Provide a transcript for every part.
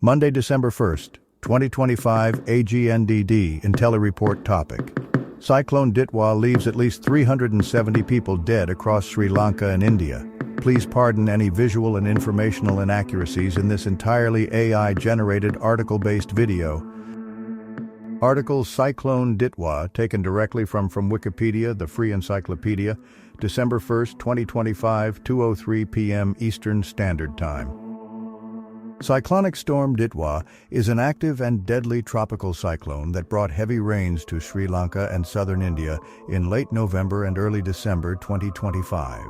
Monday, December 1st, 2025, AGNDD IntelliReport topic. Cyclone Ditwah leaves at least 370 people dead across Sri Lanka and India. Please pardon any visual and informational inaccuracies in this entirely AI-generated article-based video. Article Cyclone Ditwah, taken directly from Wikipedia, the free encyclopedia, December 1st, 2025, 2:03 p.m. Eastern Standard Time. Cyclonic storm Ditwah is an active and deadly tropical cyclone that brought heavy rains to Sri Lanka and southern India in late November and early December 2025.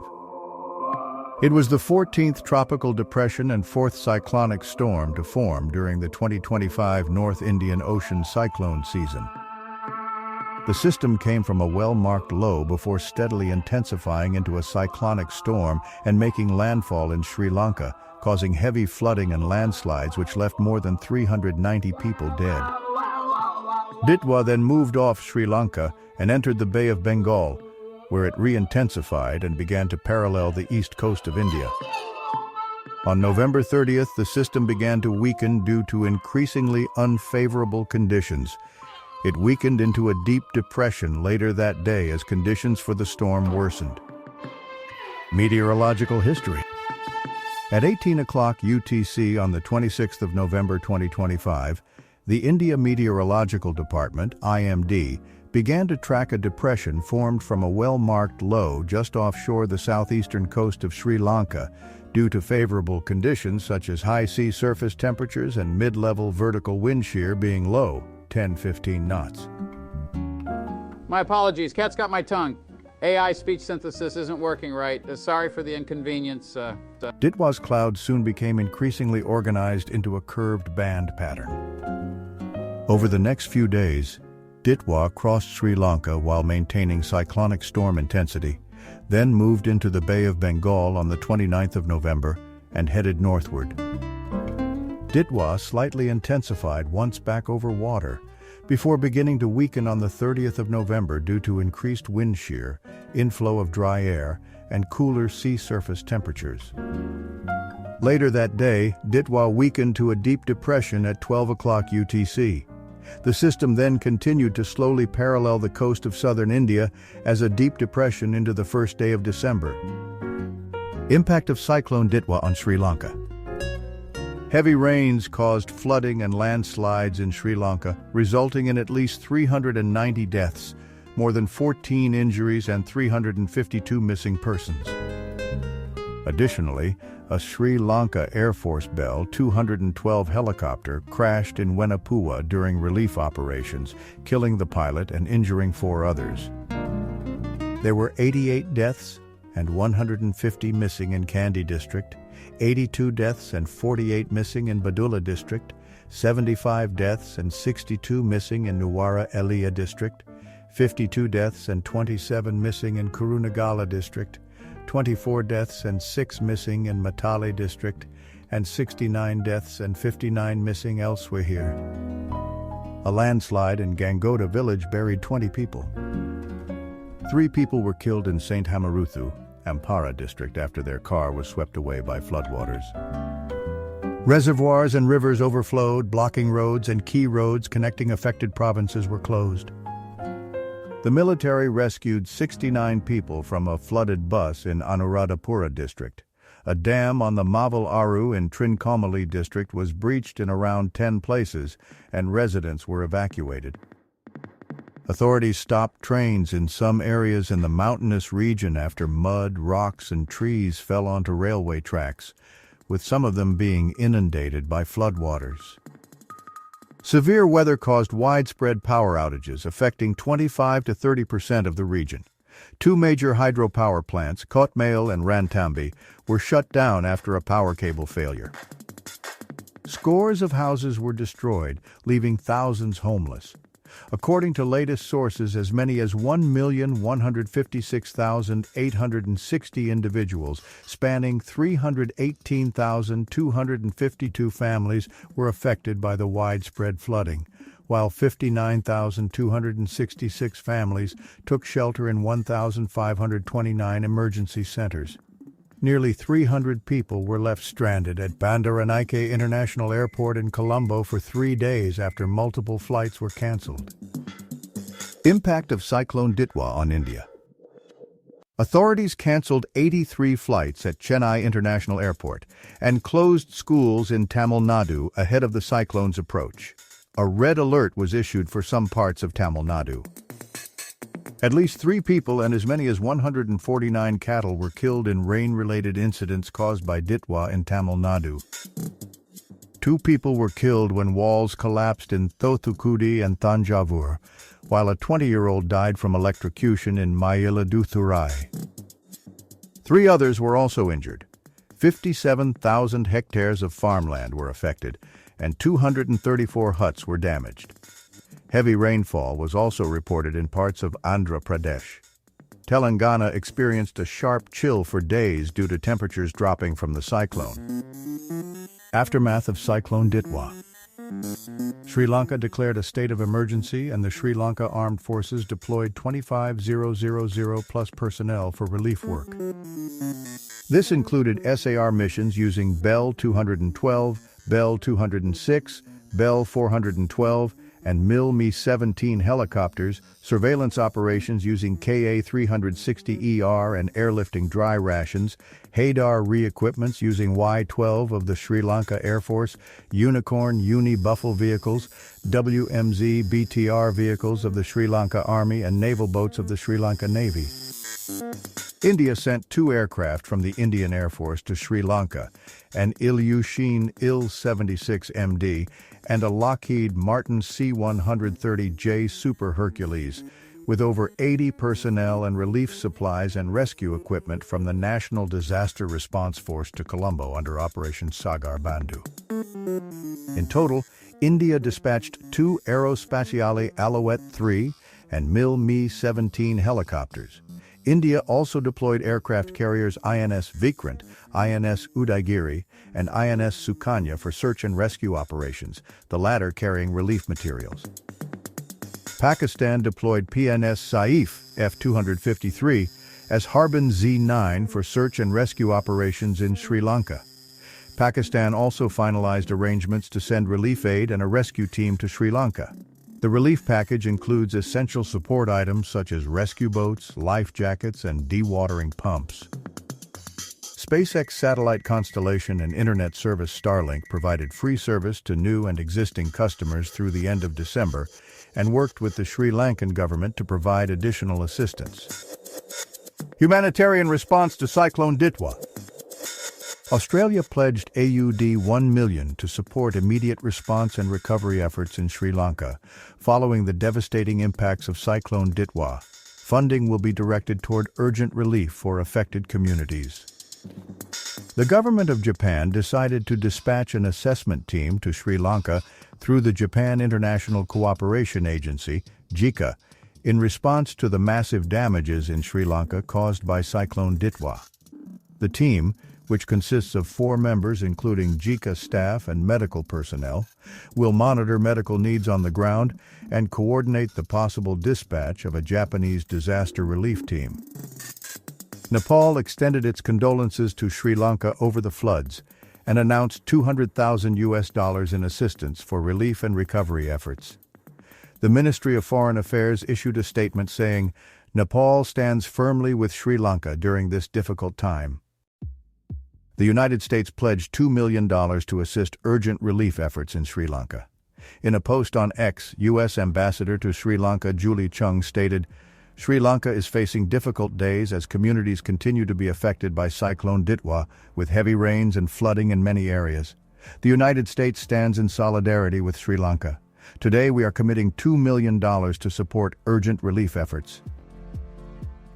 It was the 14th tropical depression and 4th cyclonic storm to form during the 2025 North Indian Ocean cyclone season. The system came from a well-marked low before steadily intensifying into a cyclonic storm and making landfall in Sri Lanka, causing heavy flooding and landslides which left more than 390 people dead. Ditwah then moved off Sri Lanka and entered the Bay of Bengal, where it re-intensified and began to parallel the east coast of India. On November 30th, the system began to weaken due to increasingly unfavorable conditions. It weakened into a deep depression later that day as conditions for the storm worsened. Meteorological history. At 18 o'clock UTC on the 26th of November 2025, the India Meteorological Department, IMD, began to track a depression formed from a well-marked low just offshore the southeastern coast of Sri Lanka due to favorable conditions such as high sea surface temperatures and mid-level vertical wind shear being low, 10-15 knots. My apologies, cat's got my tongue. AI speech synthesis isn't working right. Sorry for the inconvenience. Ditwah's clouds soon became increasingly organized into a curved band pattern. Over the next few days, Ditwah crossed Sri Lanka while maintaining cyclonic storm intensity, then moved into the Bay of Bengal on the 29th of November and headed northward. Ditwah slightly intensified once back over water, before beginning to weaken on the 30th of November due to increased wind shear, inflow of dry air, and cooler sea surface temperatures. Later that day, Ditwah weakened to a deep depression at 12 o'clock UTC. The system then continued to slowly parallel the coast of southern India as a deep depression into the first day of December. Impact of Cyclone Ditwah on Sri Lanka. Heavy rains caused flooding and landslides in Sri Lanka, resulting in at least 390 deaths, more than 14 injuries and 352 missing persons. Additionally, a Sri Lanka Air Force Bell 212 helicopter crashed in Wenapua during relief operations, killing the pilot and injuring 4 others. There were 88 deaths and 150 missing in Kandy district, 82 deaths and 48 missing in Badulla district, 75 deaths and 62 missing in Nuwara Eliya district, 52 deaths and 27 missing in Kurunegala district, 24 deaths and 6 missing in Matale district, and 69 deaths and 59 missing elsewhere here. A landslide in Gangoda village buried 20 people. 3 people were killed in St. Hamaruthu, Ampara district after their car was swept away by floodwaters. Reservoirs and rivers overflowed, blocking roads, and key roads connecting affected provinces were closed. The military rescued 69 people from a flooded bus in Anuradhapura district. A dam on the Mavel Aru in Trincomalee district was breached in around 10 places, and residents were evacuated. Authorities stopped trains in some areas in the mountainous region after mud, rocks, and trees fell onto railway tracks, with some of them being inundated by floodwaters. Severe weather caused widespread power outages affecting 25 to 30% of the region. 2 major hydropower plants, Kotmail and Rantambi, were shut down after a power cable failure. Scores of houses were destroyed, leaving thousands homeless. According to latest sources, as many as 1,156,860 individuals, spanning 318,252 families, were affected by the widespread flooding, while 59,266 families took shelter in 1,529 emergency centers. Nearly 300 people were left stranded at Bandaranaike International Airport in Colombo for 3 days after multiple flights were cancelled. Impact of Cyclone Ditwah on India. Authorities cancelled 83 flights at Chennai International Airport and closed schools in Tamil Nadu ahead of the cyclone's approach. A red alert was issued for some parts of Tamil Nadu. At least 3 people and as many as 149 cattle were killed in rain-related incidents caused by Ditwah in Tamil Nadu. 2 people were killed when walls collapsed in Thothukudi and Thanjavur, while a 20-year-old died from electrocution in Mayiladuthurai. 3 others were also injured. 57,000 hectares of farmland were affected, and 234 huts were damaged. Heavy rainfall was also reported in parts of Andhra Pradesh. Telangana experienced a sharp chill for days due to temperatures dropping from the cyclone. Aftermath of Cyclone Ditwah. Sri Lanka declared a state of emergency and the Sri Lanka Armed Forces deployed 25,000 plus personnel for relief work. This included SAR missions using Bell 212, Bell 206, Bell 412, and MiL-Me-17 helicopters, surveillance operations using Ka-360ER and airlifting dry rations, Hadar re-equipments using Y-12 of the Sri Lanka Air Force, Unicorn Uni-Buffle vehicles, WMZ BTR vehicles of the Sri Lanka Army and naval boats of the Sri Lanka Navy. India sent 2 aircraft from the Indian Air Force to Sri Lanka, an Ilyushin Il-76MD and a Lockheed Martin C-130J Super Hercules, with over 80 personnel and relief supplies and rescue equipment from the National Disaster Response Force to Colombo under Operation Sagar Bandhu. In total, India dispatched 2 Aerospatiale Alouette 3 and MiL-Me-17 helicopters. India also deployed aircraft carriers INS Vikrant, INS Udaigiri, and INS Sukanya for search and rescue operations, the latter carrying relief materials. Pakistan deployed PNS Saif F-253 as Harbin Z-9 for search and rescue operations in Sri Lanka. Pakistan also finalized arrangements to send relief aid and a rescue team to Sri Lanka. The relief package includes essential support items such as rescue boats, life jackets, and dewatering pumps. SpaceX satellite constellation and internet service Starlink provided free service to new and existing customers through the end of December and worked with the Sri Lankan government to provide additional assistance. Humanitarian response to Cyclone Ditwah. Australia pledged AUD 1 million to support immediate response and recovery efforts in Sri Lanka following the devastating impacts of Cyclone Ditwah. Funding will be directed toward urgent relief for affected communities. The government of Japan decided to dispatch an assessment team to Sri Lanka through the Japan International Cooperation Agency, JICA, in response to the massive damages in Sri Lanka caused by Cyclone Ditwah. The team, which consists of 4 members including JICA staff and medical personnel, will monitor medical needs on the ground and coordinate the possible dispatch of a Japanese disaster relief team. Nepal extended its condolences to Sri Lanka over the floods and announced $200,000 in assistance for relief and recovery efforts. The Ministry of Foreign Affairs issued a statement saying, "Nepal stands firmly with Sri Lanka during this difficult time." The United States pledged $2 million to assist urgent relief efforts in Sri Lanka. In a post on X, U.S. Ambassador to Sri Lanka Julie Chung stated, "Sri Lanka is facing difficult days as communities continue to be affected by Cyclone Ditwah, with heavy rains and flooding in many areas. The United States stands in solidarity with Sri Lanka. Today we are committing $2 million to support urgent relief efforts."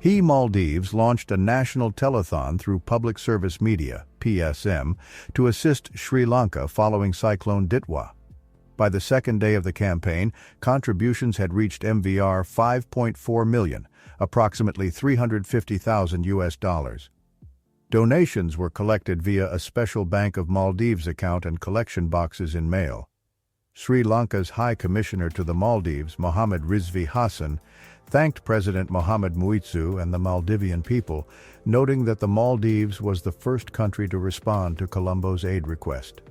Maldives launched a national telethon through Public Service Media, PSM, to assist Sri Lanka following Cyclone Ditwah. By the second day of the campaign, contributions had reached MVR 5.4 million, approximately $350,000. Donations were collected via a special Bank of Maldives account and collection boxes in mail. Sri Lanka's High Commissioner to the Maldives, Mohammad Rizvi Hassan, thanked President Mohamed Muizzu and the Maldivian people, noting that the Maldives was the first country to respond to Colombo's aid request.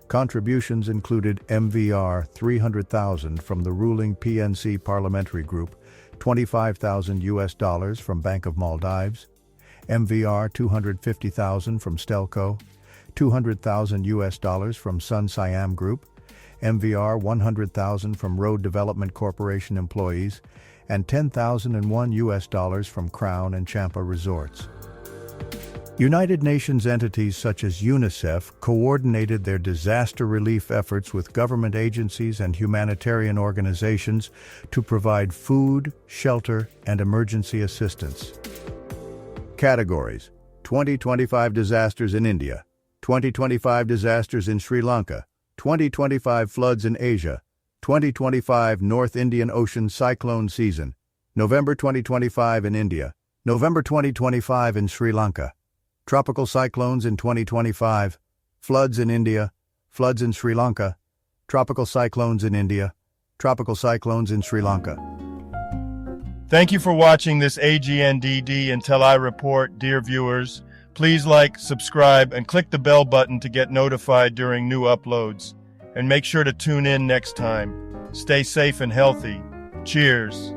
Contributions included MVR 300,000 from the ruling PNC parliamentary group, $25,000 from Bank of Maldives, MVR 250,000 from Stelco, $200,000 from Sun Siam Group, MVR 100,000 from Road Development Corporation employees, and $10,001 from Crown and Champa Resorts. United Nations entities such as UNICEF coordinated their disaster relief efforts with government agencies and humanitarian organizations to provide food, shelter, and emergency assistance. Categories: 2025 disasters in India, 2025 disasters in Sri Lanka, 2025 floods in Asia, 2025 North Indian Ocean cyclone season, November 2025 in India, November 2025 in Sri Lanka. Tropical cyclones in 2025, floods in India, floods in Sri Lanka, tropical cyclones in India, tropical cyclones in Sri Lanka. Thank you for watching this AGNDD Until I Report, dear viewers. Please like, subscribe, and click the bell button to get notified during new uploads. And make sure to tune in next time. Stay safe and healthy. Cheers.